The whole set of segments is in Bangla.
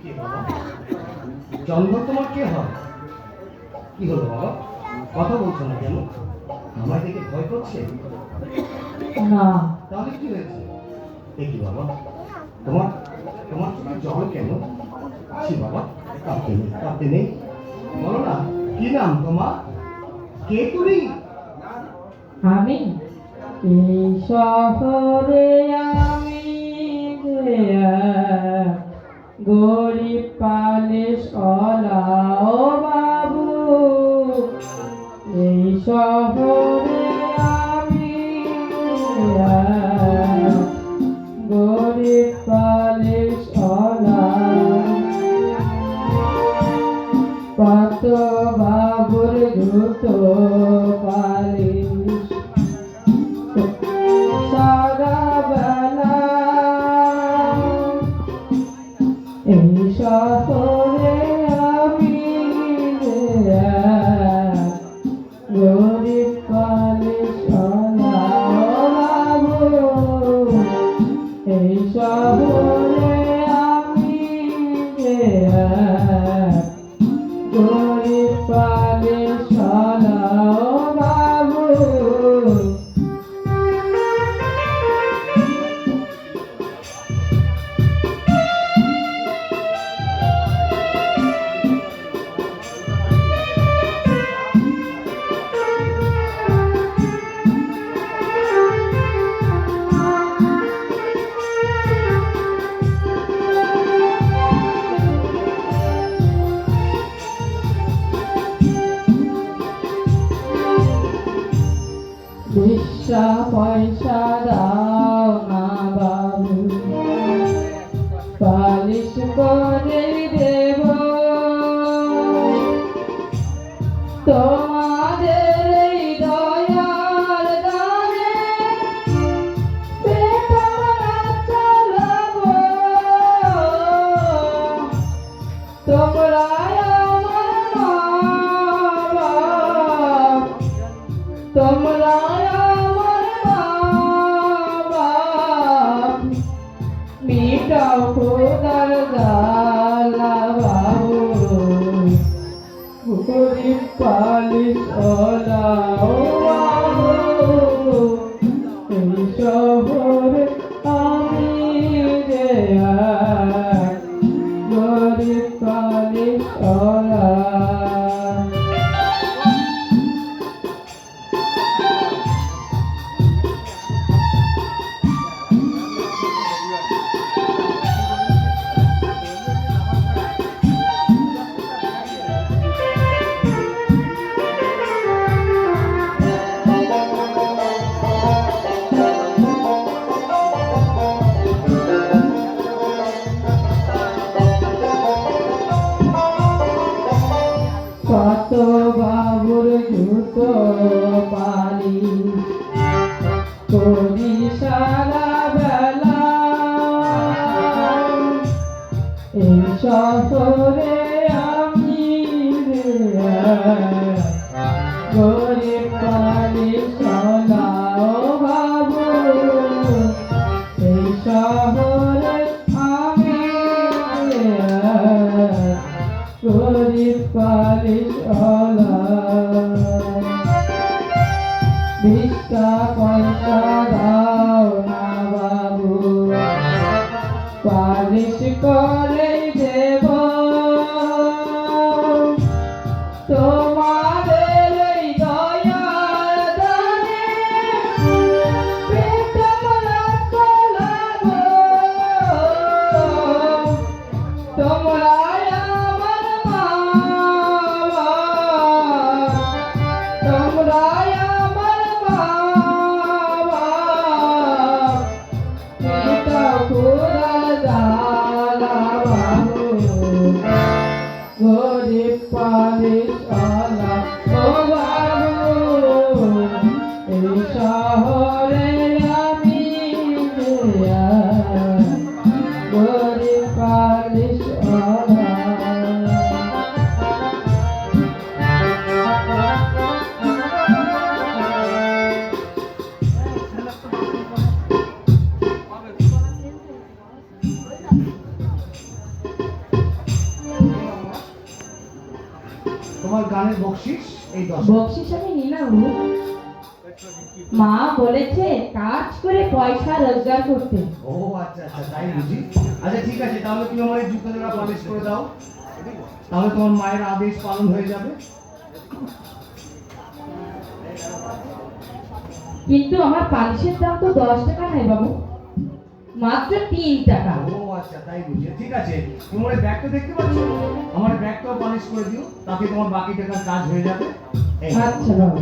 কে বাবা? চন্দ্র তোমার কে হয়? কি হলো বাবা, কথা বলছো না কেন? আমায় দেখে ভয় করছে? না। তাহলে কি হয়েছে? দেখি বাবা, তোমার তোমার চোখে জল কেন? ছি বাবা, কাঁদতে নেই, কাঁদতে নেই। বলো না, কি নাম তোমার? কে তুমি? আমি এই শহরে আমি যে এক গরিব পালিশ ওলা ও বাবু, এই শহরে আমি যে এক গরিব পালিশ ওলা কত বাবুর জুতো পালিশ সারা বেলা এই শহরে আমি যে এক গরিব পালিশ ওলা বাবু, এই শহরে আমি যে এক গরিব পালিশ ওলা বাবু। ভিক্ষা পয়সা দাও না বাবু, পালিশ করে দেব তোমাদের এই দয়ার দানে পেট ভরা চালাবো। তোমরা আমার মা বাপ, তোমরা আমার মা বাপ, মিটাও খোদার জ্বালা বাবু, গরিব পালিশ ওলা ও বাবু, এই শহরে আমি যে এক গরিব পালিশ ওলা। কত বাবুর জুতো পালিশ করি সারা বেলা, এই শহরে আমি যে এক গরিব পালিশ ওলা ও বাবু, এই শহরে আমি যে এক গরিব পালিশ ওলা। ভিক্ষা পয়সা দাও না বাবু, পালিশ করে দেব তোমাদের এই দয়ার দানে পেট ভরা চালাবো। তোমরা আমার মা বাপ, তোমরা আমার মা বাপ, মিটাও খোদার জ্বালা বাবু, গরিব পালিশ ওলা ও বাবু, এই শহরে আমি যে এক গরিব পালিশ ওলা। তোমার গানের বকশিস এই 10। বকশিস আমি নিলাম। মা বলেছে কাজ করে পয়সা রোজগার করতে। ও আচ্ছা আচ্ছা, তাই বুঝি। আচ্ছা ঠিক আছে, তাহলে তুমি আমার এই জুতো জোড়া পালিশ করে দাও, তাহলে তোমার মায়ের আদেশ পালন হয়ে যাবে। কিন্তু আমার পালিশের দাম তো 10 টাকা নয় বাবু, মাত্র 3 টাকা। ও আচ্ছা, তাই বুঝি। ঠিক আছে, তোমার এই ব্যাগটা দেখতে পাচ্ছ, আমার ব্যাগটাও পালিশ করে দিও, তাতে তোমার বাকি টাকার কাজ হয়ে যাবে। এই আচ্ছা বাবু।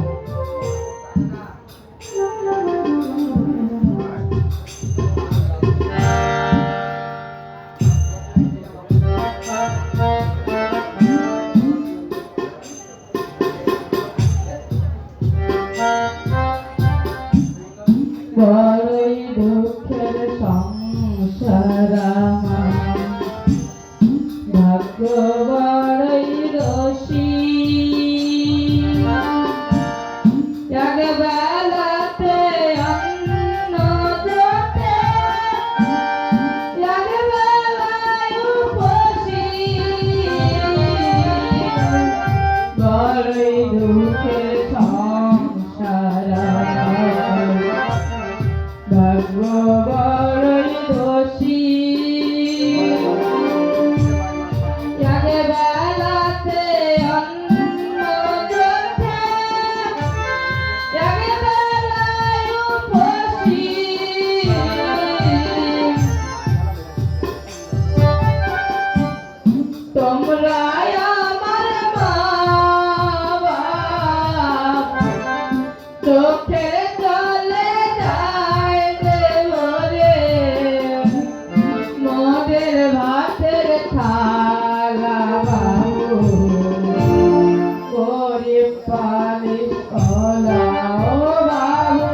বড়ই দুঃখের সংসার আমার, ভাগ্য বড়ই রসি, এক বেলাতে অন্ন জোটে, এক বেলায় উপসী, বড়ই দুঃখের সংসার আমার, ভাগ্য বড়ই দোষী, এক বেলাতে অন্ন জোটে, এক বেলায় উপসী, তোমরা আমার মা বাপ, চোখে চলে যায় দেবরে, মোদের ভাতের থালা বাবু, গরিব পালিশ কলা ও বাবু,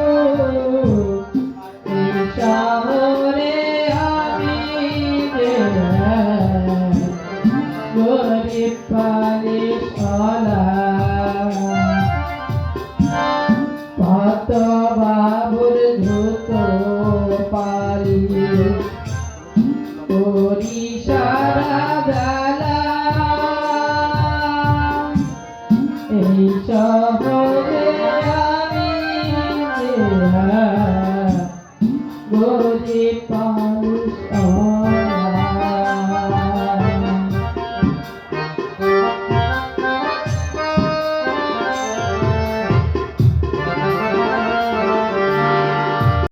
এই শহরে আমি গরিব পালিশ কলা, কত বাবুর ধুত পালি করি সারা বেলা, এই শহরে আমি গরিব পালিশ কলা।